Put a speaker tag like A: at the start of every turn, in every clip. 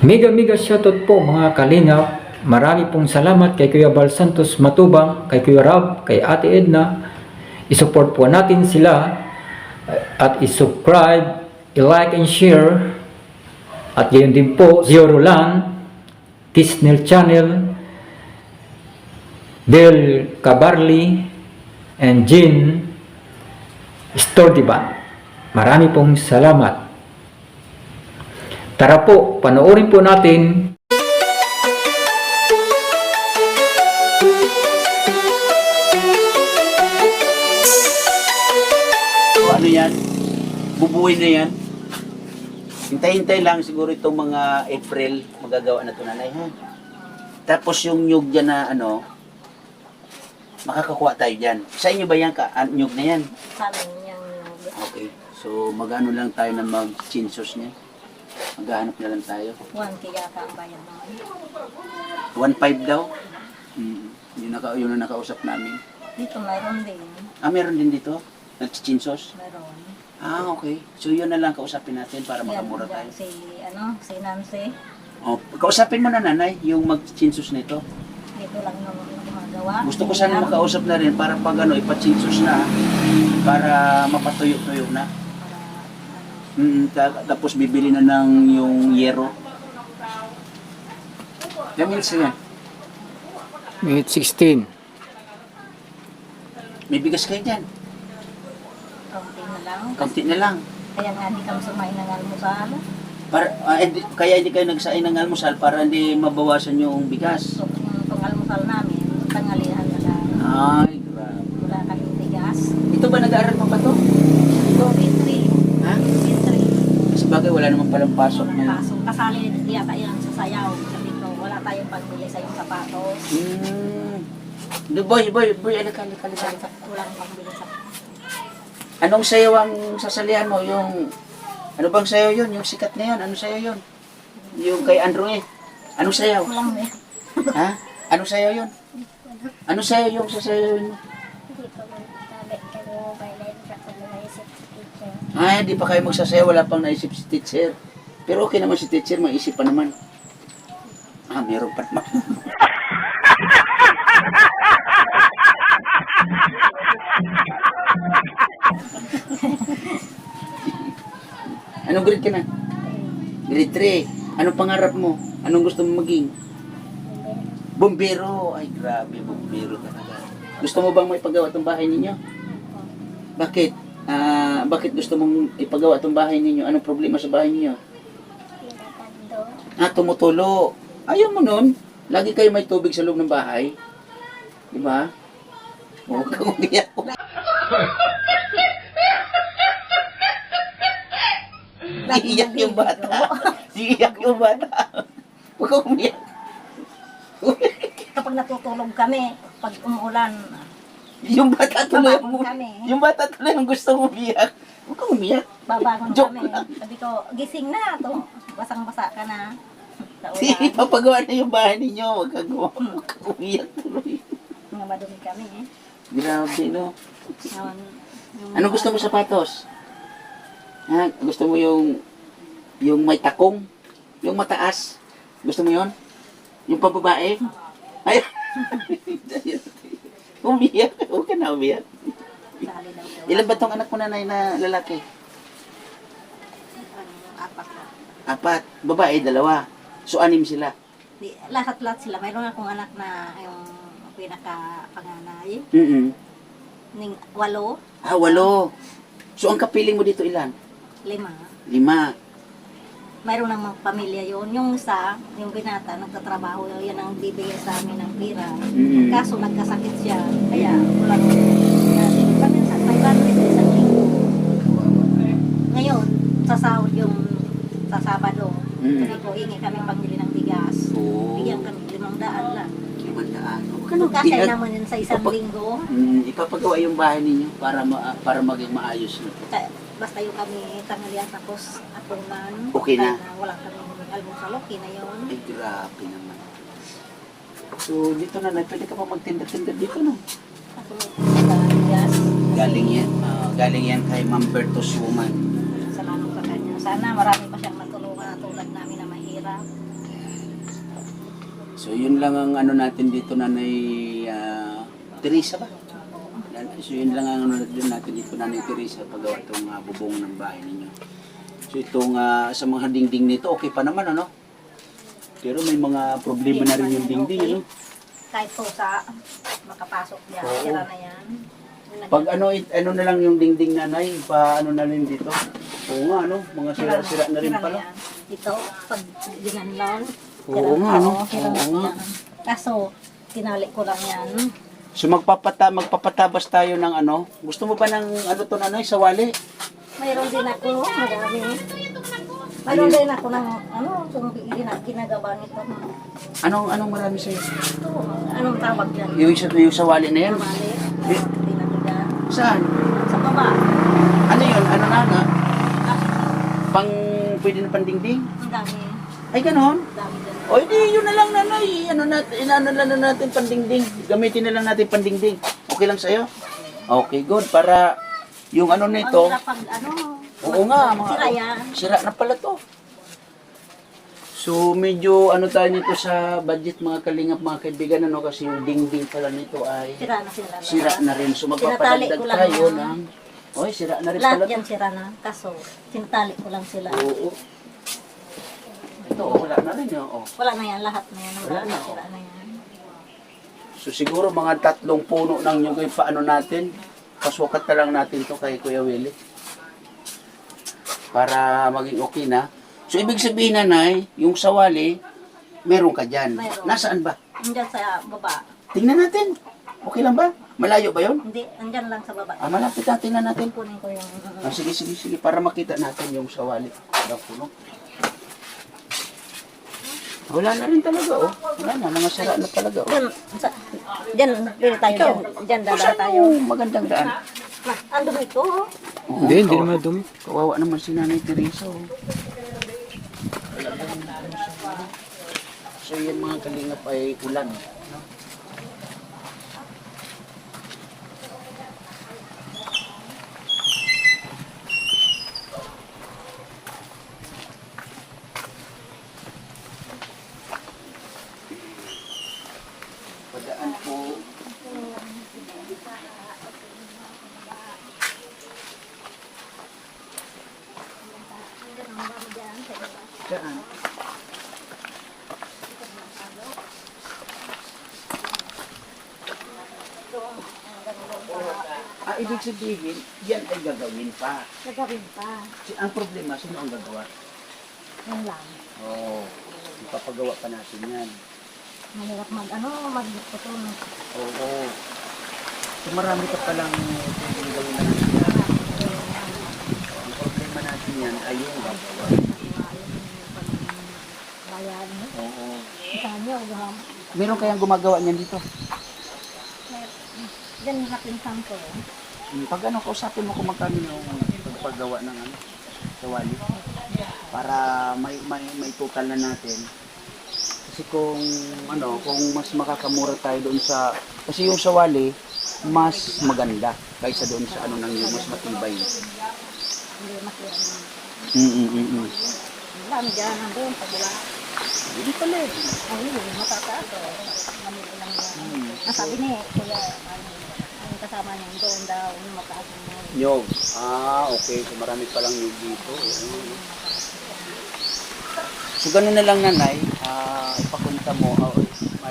A: Mega shoutout po mga kalingap. Marami pong salamat kay Kuya Bal Santos Matubang, kay Kuya Rab, kay Ate Edna. I-support po natin sila at i-subscribe, i-like and share. At gayon din po, Zio Roland, Tisnel Channel, Del Cabarli, and Jean Stordiban. Marami pong salamat. Tara po, panoorin po natin.
B: Ano yan? Bubuhay na yan. Hintay-hintay lang siguro itong mga April magagawa na ito, nanay, ha? Tapos yung nyug dyan na ano, makakakuha tayo dyan. Sa inyo ba yan, nyug na yan?
C: Sa amin yung
B: Okay. So mag-ano lang tayo na mag-chinsos niya. Maghahanap na lang tayo.
C: 1K yata ang bayad naman.
B: 1.5 daw? Yun ang nakausap namin.
C: Dito mayroon din.
B: Meron din dito? Nag-chinsos?
C: Mayroon.
B: Okay. So yun na lang kausapin natin para makamura tayo.
C: Si Nancy.
B: Kausapin mo na, nanay, yung mag-chinsos nito.
C: Dito lang naman gumagawa.
B: Gusto ko sana makausap na rin para pag ano, ipachinsos na para mapatuyo-tuyo na. Tapos bibili na ng yung yero. Gamil siya.
A: Minute 16.
B: May bigas kayo dyan.
C: Kaunti na lang.
B: Kaunti na lang.
C: Kaya nga hindi kami sumain ng almusal.
B: Kaya hindi kayo nagsain ng almusal para hindi mabawasan yung bigas.
C: So yung pang-almusal namin, tanghalihan na lang.
B: Ay, grabe.
C: Wala kaming bigas.
B: Ito ba nag-aaral pa ba to?
C: Ito, P3.
B: Ha?
C: P3.
B: Kasi bagay wala naman palang pasok na yun.
C: Kaso, kasali yata yan sa sayaw. Sabi ko, wala tayong pangbili sa yung sapatos.
B: Boy, ano ka.
C: Walang pangbili sa
B: Anong sayaw ang sasalihan mo? Yung, ano bang sayaw yun? Yung sikat na yun, ano sayaw yun? Yung kay Andrew eh. Anong sayaw?
C: Walang eh.
B: Ha? Anong sayaw yun? Anong sayaw yung sasayaw mo?
D: Hindi pa magtabi kami mo by live ka kung naisip si teacher.
B: Hindi pa kayo magsasayaw, wala pang naisip si teacher. Pero okay naman si teacher, maisip pa naman. Meron pa naman. Anong grade ka na? Grade 3. Anong pangarap mo? Anong gusto mo maging? Bombero. Ay, grabe, bombero talaga. Gusto mo bang maipagawa itong bahay ninyo? Bakit? Bakit gusto mong ipagawa itong bahay ninyo? Anong problema sa bahay ninyo?
D: Pinatando.
B: Tumutulo. Ayaw mo nun. Lagi kayo may tubig sa loob ng bahay. Di ba? Huwag kang umiyak. Iiyak yung bata. Iiyak yung bata. Huwag kang umiyak.
C: Kapag natutulog kami, pag umuulan,
B: Yung bata tuloy
C: babangon kami.
B: yung bata tuloy ang gusto umiyak. Huwag kang umiyak.
C: Babangon
B: Joke
C: kami.
B: lang.
C: Sabi ko, gising na to. Basang-basa ka na. Sa
B: Sige,
C: ulan.
B: papagawa na yung bahay ninyo. Huwag kang umiyak tuloy.
C: Mga madumi kami eh.
B: Grabe, no?
C: Ngayon,
B: Ano gusto mo sapatos? Gusto mo yung may takong? Yung mataas? Gusto mo yon? Yung pababae? Ay! Umiyak. Huwag ka na umiyak.
C: Dali daw daw.
B: Ilan ba tong anak mo, nanay, na lalaki?
C: Apat na.
B: 4. Babae, 2. So, 6 sila.
C: Lahat-lahat sila. Mayroon akong anak na yung pinaka-panganay. Ning 8,
B: 8. So, ang kapiling mo dito ilan?
C: 5.
B: 5.
C: Mayroon namang pamilya yun. Yung isa, yung binata, nagtatrabaho, yan ang bibigay sa amin ng pira. Kaso nagkasakit siya, kaya walang kami sa 500 isang linggo. Ngayon, sa sahod yung sa Sabado, sabi ko, hingi kami pangbili ng bigas.
B: Oo.
C: Bigyan kami 500 lang.
B: 500. Huwag ka na
C: Kasi
B: umiyak.
C: naman yun sa isang linggo.
B: Ipapagawa yung bahay ninyo para maging maayos na.
C: Basta yung kami tanghalian tapos apunan.
B: Okay na.
C: Wala kami almusal, okay na yun.
B: Ay, grabe naman. So, dito na, pwede ka pa magtinda-tinda dito, no?
C: Ako may bigas.
B: Galing yan kay Ma'am Bertos Woman.
C: Salamat sa kanya. Sana marami pa siyang matulungan tulad namin na mahirap.
B: So yun lang ang ano natin dito, Nanay Teresa ba? So yun lang ang ano natin dito, Nanay Teresa, paggawa itong bubong ng bahay ninyo. So itong sa mga dingding nito, okay pa naman ano? Pero may mga problema na rin yung dingding, ano?
C: Kahit po sa makapasok yan,
B: Oo.
C: sira na yan.
B: Pag ano na lang yung dingding, Nanay, pa ano na rin dito. Oo nga, ano? Mga sira-sira na rin
C: Sira
B: pala.
C: yan. Ito, pag ginanlon,
B: Oo nga, ano?
C: sira
B: Oo
C: na
B: nga.
C: yan. Kaso, tinali ko lang yan.
B: So magpapatabas tayo ng ano? Gusto mo ba ng ano to, Nanay, sawali?
C: Mayroon din ako, madami. Mayroon din ako ng, ginagawa nito.
B: Anong marami sa'yo?
C: Ito, anong tawag yan?
B: Yung sawali na yan?
C: Mali. Din ako dyan.
B: Saan?
C: Sa baba.
B: Ano yun? Ano na nga?
C: Ah,
B: Pwede na pandingding?
C: ang dami.
B: Ay, ganon?
C: Ang dami dyan.
B: O, hindi, yun na lang, Nanay. Inaano na lang natin pandingding. Gamitin na lang natin pandingding. Okay lang sa'yo? Okay, good. Para yung ano
C: Ang
B: nito,
C: hirap pag,
B: oo nga, mga,
C: sira yan.
B: sira na pala to. So, medyo ano tayo nito sa budget, mga kalingap, mga kaibigan, ano, kasi yung dingding pala nito ay
C: Sira na sila.
B: sira na rin. So,
C: Tinatali
B: magpapadagdag
C: ko lang
B: tayo
C: yan.
B: ng... Oy, sira na rin
C: Lahat
B: pala
C: yan
B: to.
C: sira na. Kaso, tinatali ko lang sila.
B: Oo. Ito, wala na rin yun. Oh.
C: Wala na yan, lahat na yan.
B: Wala na,
C: Sira na yan.
B: So, siguro mga 3 puno ng yung paano natin. Pasukat na lang natin to kay Kuya Willie. Para maging okay na. So, ibig sabihin, Nanay, yung sawali, meron ka dyan.
C: Meron.
B: Nasaan ba?
C: Andyan sa baba.
B: Tingnan natin. Okay lang ba? Malayo ba yun?
C: Hindi, andyan lang sa baba.
B: Malapit na. Tingnan natin.
C: Kunin ko yung...
B: Sige. Para makita natin yung sawali. Daw puno. Wala na rin talaga, oh. Wala na. Mga sira na talaga, oh.
C: Dyan, dyan, pili tayo
B: Ikaw,
C: dyan. Dyan, dada
B: saan
C: tayo.
B: yung magandang daan?
C: Ando ito.
B: Oo,
A: Hindi
B: kawa-
A: naman dumi.
B: Kawawa naman si Nanay Teresa, oh. So, yan mga kalingap ay ulan. Padaan po. Saan? Ibig sabihin, yan ay gagawin pa.
C: Gagawin pa.
B: Ang problema, sino ang gagawa?
C: Yan lang.
B: Oo, ipapagawa pa natin yan.
C: Mahirap magputol.
B: Oo. So marami ka palang pwedeng gawin na natin yan. Ang problema natin yan ay yung gagawa.
C: Bayan.
B: Oo.
C: Kanyo, gaham.
B: Meron kayang gumagawa niyan dito?
C: Dyan natin sampo.
B: Pag ano, kausapin mo kung magkano yung pagpagawa ng ano, sawali. Para may total na natin. Kasi kung mas makakamura tayo doon sa, kasi yung sawali, mas maganda kaysa doon sa ano nang mas matibay.
C: Hindi makita.
B: Mm.
C: Dami dyan, nandun, pagula.
B: Hindi pala eh.
C: Ay, matataas. Mamili lang yan. Nasabi ni Kuya, yung kasama niya doon daw, yung mataas mo.
B: Nyog. Okay. So marami palang nyog dito. So ganun na lang, Nanay. Ipakunta mo,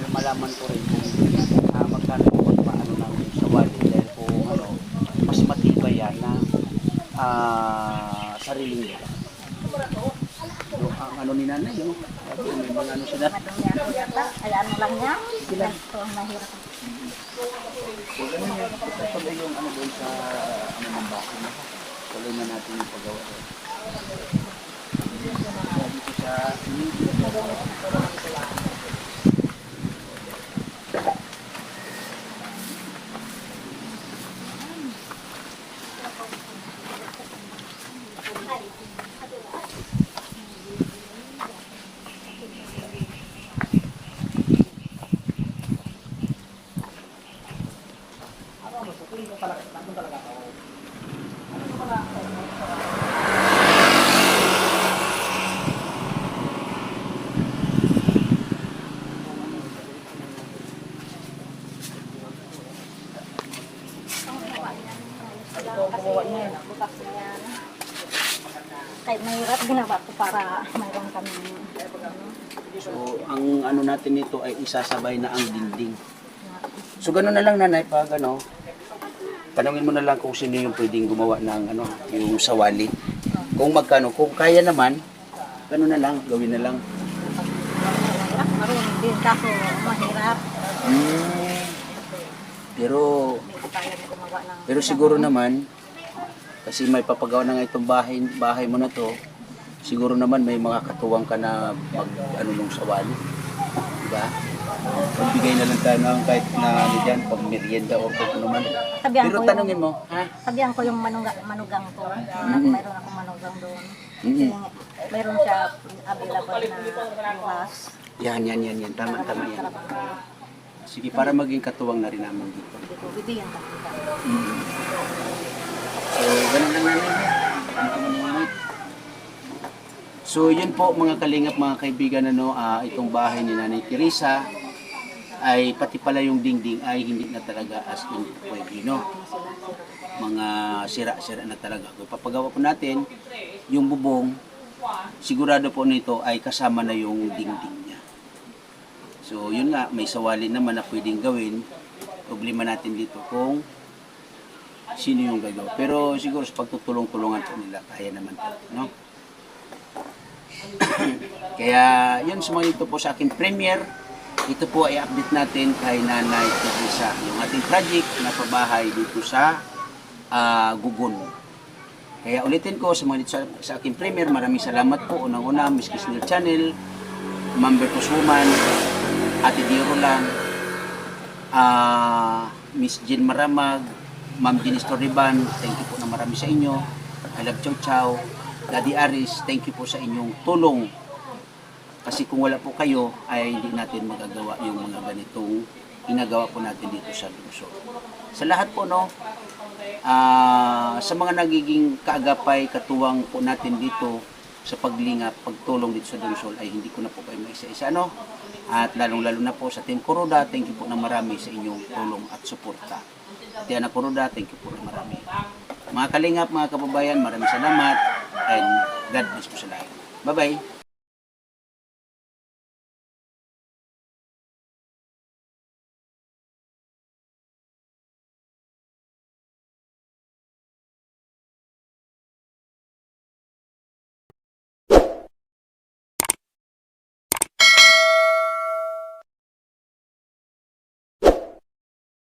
B: malaman ko rin kung magkano kung paano ng sawali. Dahil kung mas matibay yan na sariling nila. So, ang ano ni Nanay, may mga ano sila.
C: Madami yan, yata. Ay, ano lang yan. Ito ang mahirap.
B: So ganun yan. Tuloy yung ano doon sa ng bahay na. Tuloy na natin yung paggawa doon. Dito sa paggawa niya.
C: bukas na yan. Kahit mahirap, ginawa ko para mayroon kami.
B: So, ang ano natin nito ay isasabay na ang dingding. So, gano'n na lang nanay, pag ano, tanungin mo na lang kung sino yung pwedeng gumawa ng ano, yung sawali. Kung magkano, kung kaya naman, gano'n na lang, gawin na lang.
C: Mahirap, marunong din, kaso mahirap.
B: Pero,
C: Hindi ko kaya gumawa ng...
B: pero siguro naman, kasi may papagawa na nga itong bahay mo na to, siguro naman may mga katuwang ka na mag, ano nung sawali. Diba? Magbigay na lang tayo ng kahit na ano dyan, pag merienda o kung ano man.
C: Sabihan
B: Pero
C: ko
B: tanungin mo, ha?
C: Sabihan ko yung manugang ko. Mayroon akong manugang doon.
B: Mhm.
C: Mayroon siya available na class.
B: Yan. Tama
C: para
B: yan.
C: magtrabaho.
B: Sige, para maging katuwang na rin naman dito.
C: Hindi ko bibigyan ka kita.
B: So, ganun lang namin. So, yun po mga kalingap, mga kaibigan, ano, itong bahay ni Nanay Teresa ay pati pala yung dingding ay hindi na talaga as in pwede, no? Mga sira-sira na talaga. Kung papagawa po natin, yung bubong, sigurado po nito ay kasama na yung dingding niya. So, yun nga, may sawali naman na pwedeng gawin. Problema natin dito kung sino yung gagawa. Pero siguro sa pagtutulong-tulungan po nila, kaya naman po, no? Kaya yun, sumunod po sa aking premiere. Ito po ay update natin kay Nanay Teresa, yung ating project na pabahay dito sa Gugun. Kaya ulitin ko, sumunod sa aking premiere. Maraming salamat po. Unang-una, Miss Kisnil Channel, Ma'am Bertus Woman, Ate Diro lang, Miss Jean Maramag, Ma'am Jean Estorriban, thank you po na marami sa inyo. I love Chow Chow. Daddy Aris, thank you po sa inyong tulong. Kasi kung wala po kayo, ay hindi natin magagawa yung mga ganitong ginagawa po natin dito sa lungsod. Sa lahat po, no, sa mga nagiging kaagapay, katuwang po natin dito sa paglingap, pagtulong dito sa lungsod, ay hindi ko na po kayo maisa-isa, no? At lalong-lalo na po sa Team Kuroda, thank you po na marami sa inyong tulong at suporta. Tiana Kuroda, thank you po na marami. Mga kalingap, mga kababayan, maraming salamat and God bless po sa lahat. Bye-bye!